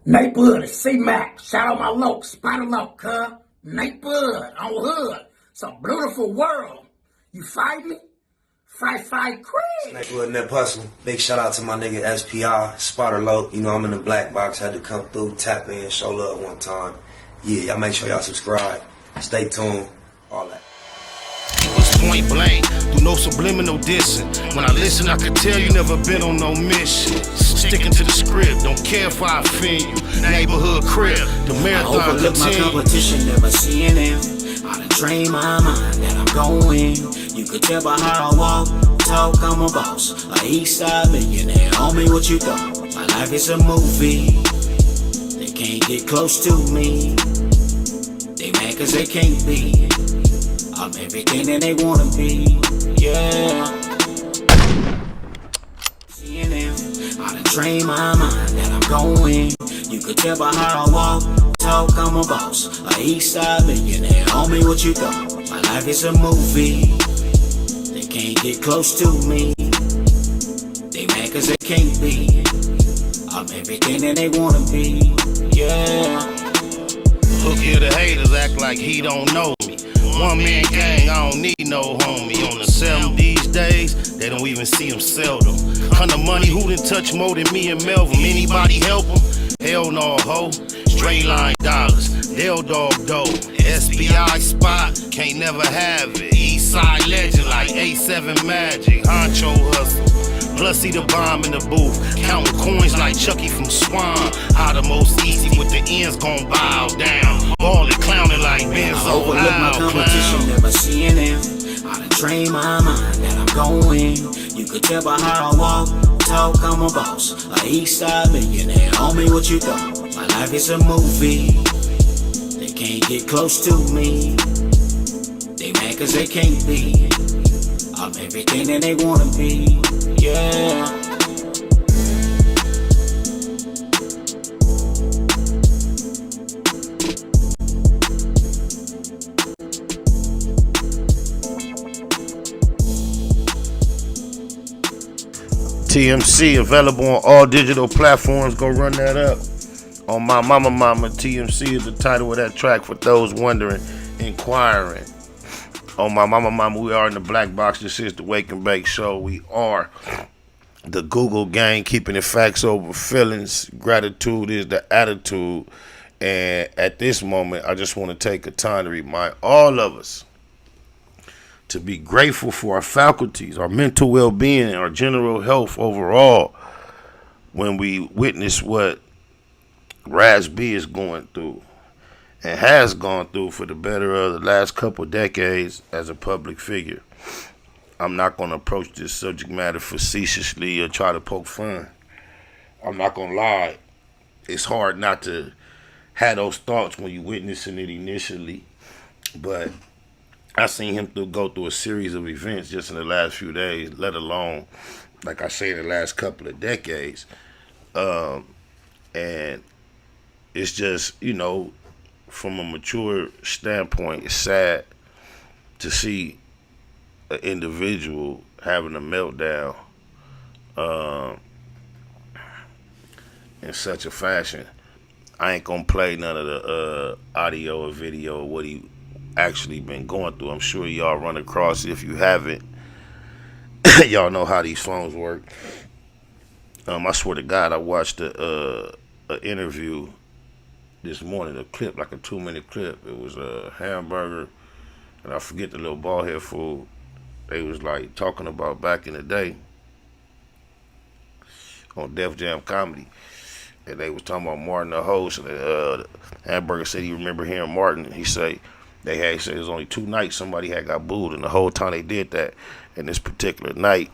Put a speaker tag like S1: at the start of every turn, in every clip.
S1: Neighborhood is C-Mac. Shout out my loc, Spider Loc, cuz. Neighborhood on hood. It's a beautiful world. You fight me? Fight, Craig.
S2: Neighborhood Nip Hustle. Big shout out to my nigga SPI, Spider Loc. You know, I'm in the black box. Had to come through, tap in, show love one time. Yeah, y'all make sure y'all subscribe. Stay tuned. All that.
S3: It was point blank, through no subliminal dissing. When I listen, I can tell you never been on no mission. Sticking to the script, don't care if I offend you. Neighborhood crib, the marathon
S4: I overlook my competition, never seeing them. I done trained my mind that I'm going. You could tell by how I walk, talk, I'm a boss. A east side millionaire, homie, what you thought? My life is a movie. They can't get close to me. They mad cause they can't be. I'm everything that they wanna be, yeah. Seeing them, I done trained my mind that I'm going. You could tell by how I walk, talk, I'm a boss. A east side millionaire, homie, what you thought? My life is a movie. They can't get close to me. They mad cause they can't be. I'm everything that they wanna be, yeah.
S3: Look here, the haters act like he don't know me. One man gang, I don't need no homie. On the 7 these days, they don't even see him seldom. Hunter money, who done touch more than me and Melvin? Anybody help him? Hell no, ho. Straight line dollars, they'll dog dough. SBI spot, can't never have it. Eastside legend like A7 Magic. Honcho hustle. Plus see the bomb in the booth, counting coins like Chucky from Swan. How the most easy with the ends gon' bow down. Ballin', clowning like Benzo.
S4: I overlook my competition, never seeing them. I done trained my mind that I'm going. You could tell by how I walk, talk, I'm a boss. A east side millionaire, homie, what you thought? My life is a movie. They can't get close to me. They mad cause they can't be. I'm everything that they wanna be, yeah.
S3: TMC available on all digital platforms. Go run that up. On My Mama Mama, TMC is the title of that track for those wondering, inquiring. On My Mama Mama, we are in the black box. This is the Wake and Bake Show. We are the Google gang, keeping it facts over feelings. Gratitude is the attitude. And at this moment, I just want to take a time to remind all of us to be grateful for our faculties, our mental well-being, our general health overall when we witness what Raspy is going through and has gone through for the better of the last couple decades as a public figure. I'm not going to approach this subject matter facetiously or try to poke fun. I'm not going to lie. It's hard not to have those thoughts when you're witnessing it initially. But I seen him go through a series of events just in the last few days, let alone, like I say, in the last couple of decades. And it's just, from a mature standpoint, it's sad to see an individual having a meltdown in such a fashion. I ain't gonna play none of the audio or video of what he actually been going through. I'm sure y'all run across it. If you haven't, y'all know how these phones work. I swear to God, I watched a interview this morning, a clip, like a 2-minute clip. It was a hamburger, and I forget the little bald head food. They was like talking about back in the day on Def Jam Comedy, and they was talking about Martin the host, and the hamburger said he remember hearing Martin. He said it was only 2 nights somebody had got booed, and the whole time they did that, and this particular night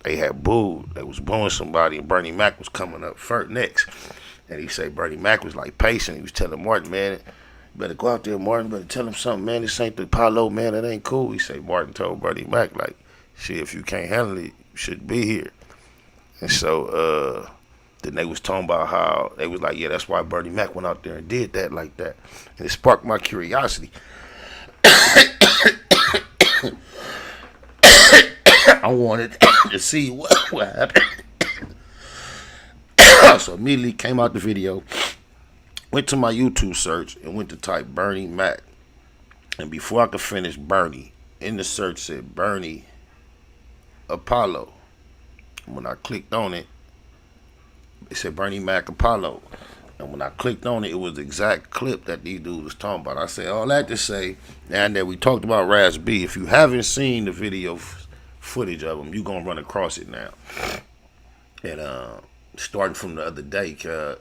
S3: they had booed. They was booing somebody, and Bernie Mac was coming up first next. And he said Bernie Mac was like pacing. He was telling Martin, man, you better go out there, Martin. Better tell him something, man. This ain't the Apollo, man. That ain't cool. He said Martin told Bernie Mac, like, shit, if you can't handle it, you shouldn't be here. And so then they was talking about how they was like, yeah, that's why Bernie Mac went out there and did that like that. And it sparked my curiosity. I wanted to see what happened. So immediately came out the video, went to my YouTube search and went to type Bernie Mac. And before I could finish Bernie, in the search said Bernie Apollo. When I clicked on it, it said Bernie Mac Apollo. And when I clicked on it, it was the exact clip that these dudes was talking about. I said all that to say, now that we talked about Raspy, if you haven't seen the video footage of him, you're going to run across it now. And starting from the other day, cause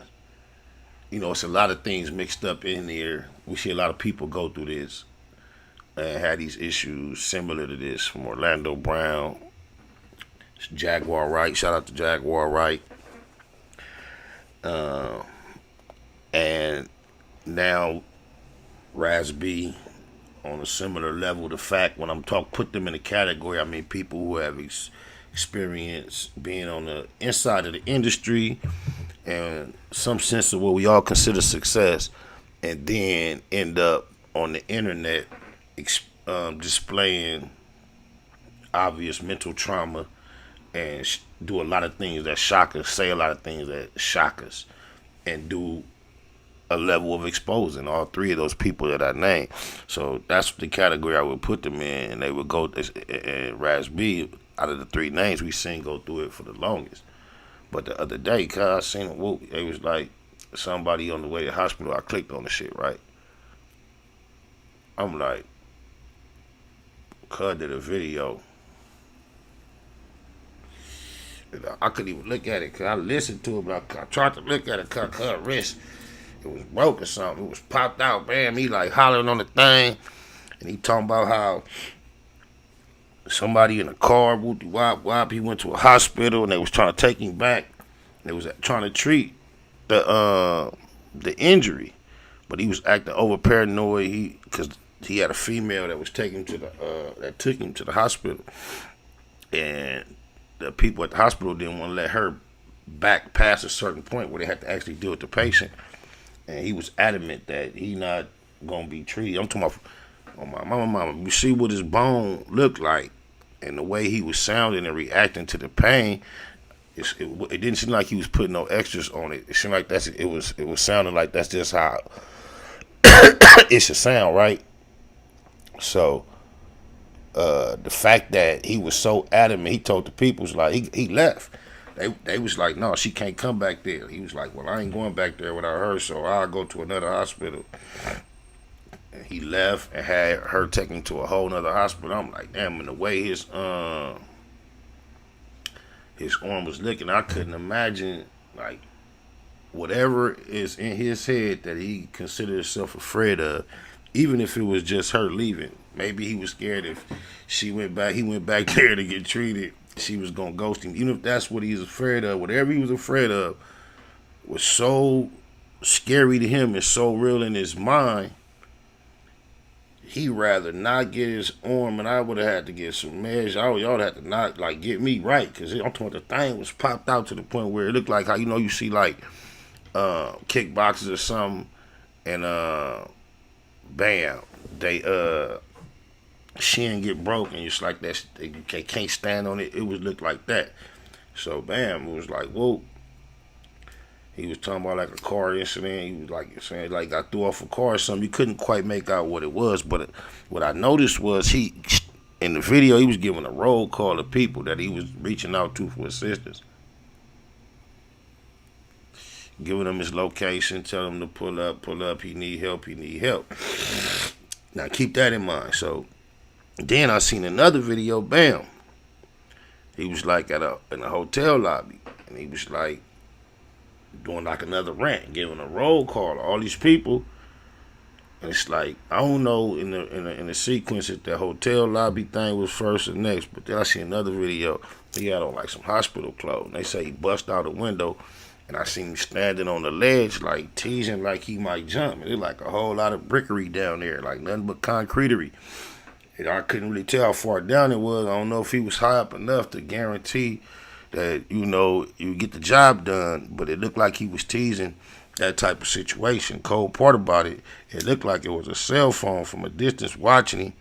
S3: it's a lot of things mixed up in there. We see a lot of people go through this and had these issues similar to this, from Orlando Brown, Jaguar Wright. Shout out to Jaguar Wright. And now Raspy on a similar level. The fact when I'm put them in a category, I mean people who have experience being on the inside of the industry and some sense of what we all consider success, and then end up on the internet displaying obvious mental trauma and do a lot of things that shock us, say a lot of things that shock us, and do a level of exposing all three of those people that I named. So that's the category I would put them in, and they would go, and Raspy, out of the three names we seen go through it for the longest. But the other day, cause I seen it was like somebody on the way to the hospital. I clicked on the shit, right? I'm like, cuz did a video. I couldn't even look at it because I listened to it, but I tried to look at it because her wrist, it was broke or something. It was popped out, bam. He like hollering on the thing, and he talking about how somebody in a car, whoopty wop wop. He went to a hospital and they was trying to take him back. They was trying to treat the injury, but he was acting over paranoid. Because he had a female that was taking him to that took him to the hospital, and the people at the hospital didn't want to let her back past a certain point where they had to actually deal with the patient. And he was adamant that he not gonna be treated. I'm talking about, oh my mama, you see what his bone looked like and the way he was sounding and reacting to the pain. It didn't seem like he was putting no extras on it. It seemed like it was sounding like that's just how it should sound, right? So the fact that he was so adamant, he told the people, was like he left. They was like, no, she can't come back there. He was like, well, I ain't going back there without her, so I'll go to another hospital. And he left and had her taken to a whole nother hospital. I'm like, damn, and the way his arm was looking, I couldn't imagine, like, whatever is in his head that he considered himself afraid of, even if it was just her leaving. Maybe he was scared if he went back there to get treated, she was going to ghost him. Even if that's what he was afraid of, whatever he was afraid of was so scary to him and so real in his mind, he rather not get his arm, and I would have had to get some meds. Y'all had to not, like, get me right, because I'm talking about the thing was popped out to the point where it looked like how, you see, like, kickboxers or something, and, bam, they, shin get broken. It's like that, they can't stand on it. It was look like that. So bam, it was like, whoa. He was talking about like a car incident. He was like saying like got threw off a car or something. You couldn't quite make out what it was, but what I noticed was he, in the video, he was giving a roll call to people that he was reaching out to for assistance, giving them his location, telling them to pull up. He need help. Now keep that in mind. So then I seen another video, bam. He was like in a hotel lobby, and he was like doing like another rant, giving a roll call to all these people. And it's like, I don't know in the sequence if the hotel lobby thing was first or next, but then I see another video. He had on like some hospital clothes. And they say he bust out a window, and I seen him standing on the ledge, like teasing like he might jump. And it's like a whole lot of brickery down there, like nothing but concretery. And I couldn't really tell how far down it was. I don't know if he was high up enough to guarantee that, you get the job done, but it looked like he was teasing that type of situation. Cold part about it, it looked like it was a cell phone from a distance watching him.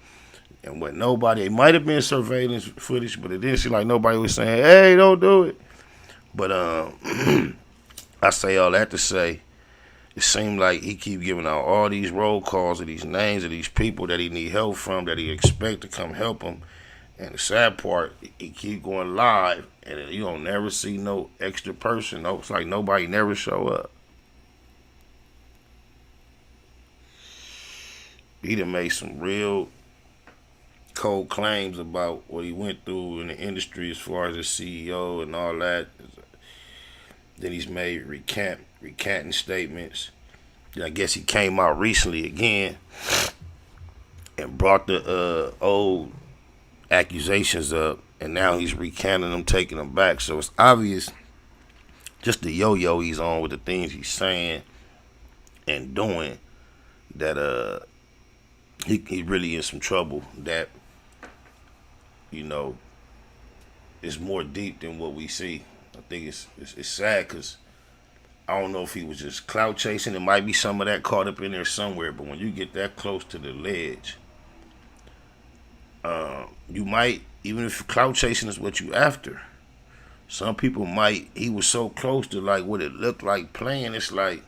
S3: And when it might have been surveillance footage, but it didn't seem like nobody was saying, hey, don't do it. But I say all that to say, it seemed like he keep giving out all these roll calls of these names of these people that he need help from, that he expect to come help him. And the sad part, he keep going live, and you don't never see no extra person. No, it's like nobody never show up. He done made some real cold claims about what he went through in the industry as far as his CEO and all that. Then he's made recanting statements. Then I guess he came out recently again and brought the old accusations up, and now he's recanting them, taking them back. So it's obvious just the yo-yo he's on with the things he's saying and doing that he really in some trouble that, you know, is more deep than what we see. I think it's sad because I don't know if he was just clout chasing. There might be some of that caught up in there somewhere, but when you get that close to the ledge, you might, even if clout chasing is what you after, some people might, he was so close to like what it looked like playing, it's like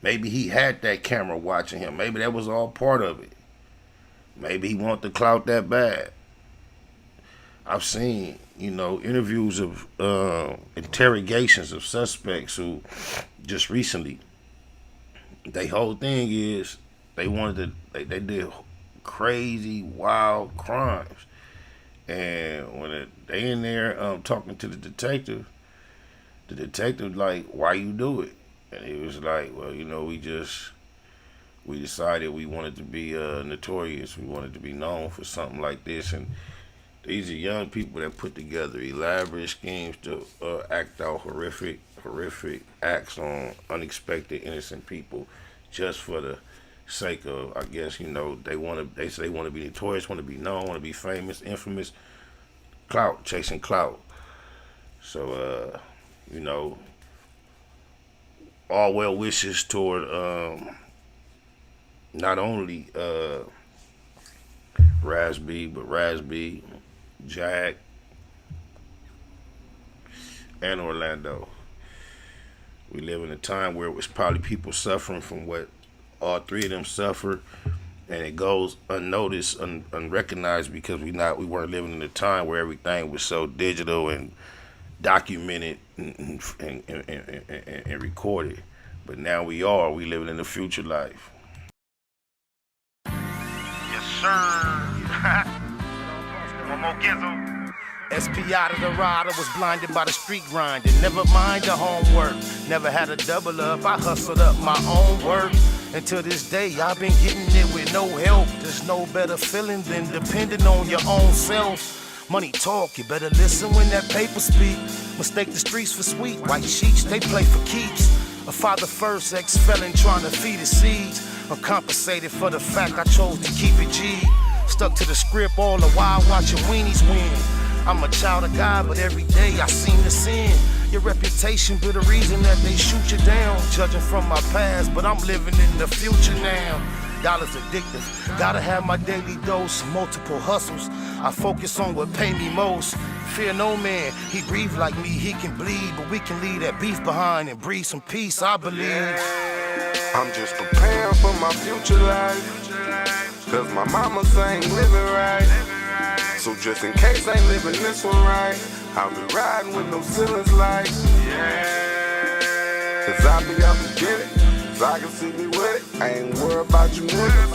S3: maybe he had that camera watching him. Maybe that was all part of it. Maybe he wanted the clout that bad. I've seen, you know, interviews of interrogations of suspects who just recently, their whole thing is they they did crazy, wild crimes. And when they in there talking to the detective like, why you do it? And he was like, well, you know, we decided we wanted to be notorious. We wanted to be known for something like this. And these are young people that put together elaborate schemes to act out horrific acts on unexpected innocent people just for the sake of, I guess, you know, they say they want to be notorious, want to be known, want to be famous, infamous, clout, chasing clout. So, you know, all well wishes toward not only Raspy, but Raspy, Jack, and Orlando. We live in a time where it was probably people suffering from what all three of them suffer, and it goes unnoticed, unrecognized, because we weren't living in a time where everything was so digital and documented and recorded. But now we living in the future life.
S5: Yes, sir. One more gizzo.
S3: SP out of the rider, was blinded by the street grinding. Never mind the homework, never had a double up. I hustled up my own work. And to this day, I've been getting it with no help. There's no better feeling than depending on your own self. Money talk, you better listen when that paper speak. Mistake the streets for sweet, white sheets, they play for keeps. A father first, ex-felon trying to feed his seeds. Uncompensated for the fact I chose to keep it G. Stuck to the script all the while watching weenies win. I'm a child of God, but every day I seem to sin. Your reputation be the reason that they shoot you down. Judging from my past, but I'm living in the future now. Dollars addictive, gotta have my daily dose. Multiple hustles, I focus on what pay me most. Fear no man, he breathe like me, he can bleed. But we can leave that beef behind and breathe some peace, I believe.
S6: I'm just preparing for my future life, cause my mama ain't living right. So just in case I ain't living this one right, I'll be riding with no ceilings like, cause I be out to get it, so I can see me with it. I ain't worried about you niggas,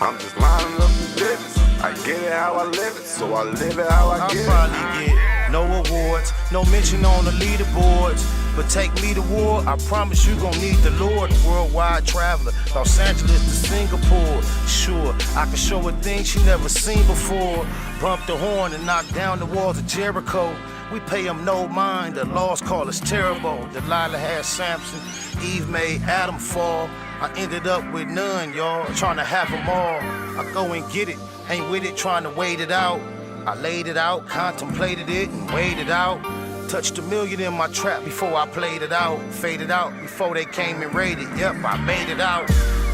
S6: I'm just lining up the business. I get it how I live it, so I live it how I get it.
S3: I'll probably get no awards, no mention on the leaderboards. But take me to war, I promise you gon' need the Lord. Worldwide traveler, Los Angeles to Singapore. Sure, I can show her things she never seen before. Bump the horn and knock down the walls of Jericho. We pay them no mind, the laws call us terrible. Delilah had Samson, Eve made Adam fall. I ended up with none, y'all, trying to have them all. I go and get it, ain't with it, trying to wait it out. I laid it out, contemplated it, and weighed it out. Touched $1 million in my trap before I played it out. Faded out before they came and raided. Yep, I made it out.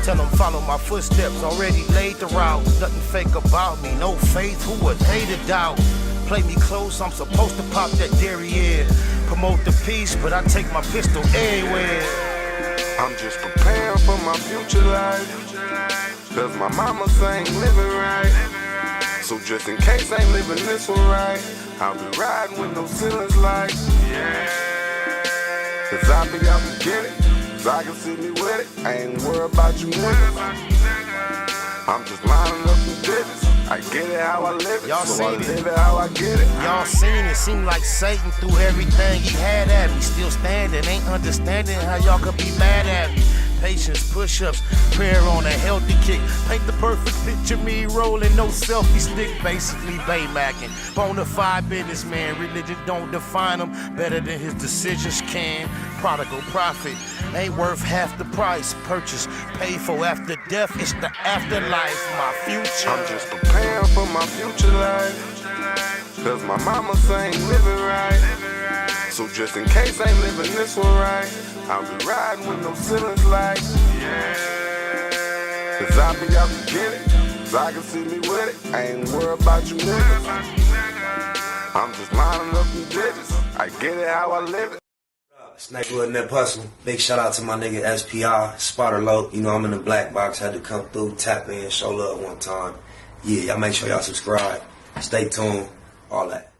S3: Tell them follow my footsteps, already laid the route. Nothing fake about me, no faith, who would they to doubt? Play me close, I'm supposed to pop that derriere. promote the peace, but I take my pistol anywhere.
S6: I'm just preparing for my future life, cause my mama ain't living right. So just in case I ain't living this one right, I'll be riding with no ceilings like, cause I be out to get it, so I can see me with it. I ain't worried about you niggas. I'm just lining up the digits. I get it how I live it,
S3: Y'all
S6: so I
S3: seen it.
S6: live it how I get it.
S3: Y'all seen it, seem like Satan threw everything he had at me. Still standing, ain't understanding how y'all could be mad at me. Patience, push-ups, prayer on a healthy kick. Paint the perfect picture, me rolling, no selfie stick. Basically Baymacking, bonafide businessman. Religion don't define him better than his decisions can. Prodigal prophet, ain't worth half the price. Purchase, paid for after death, it's the afterlife, my future.
S6: I'm just preparing for my future life, cause my mama ain't living right. So just in case I ain't living this one right, I'll be riding with no ceilings like, cause I be out to get it, so I can see me with it. I ain't worried about you niggas. I'm just lining up the digits. I get it how I live it.
S2: Snakewood and that hustle. Big shout out to my nigga SPI, Spotter Low. You know I'm in the black box, had to come through, tap in, show love one time. Yeah, y'all make sure y'all subscribe. Stay tuned, all that.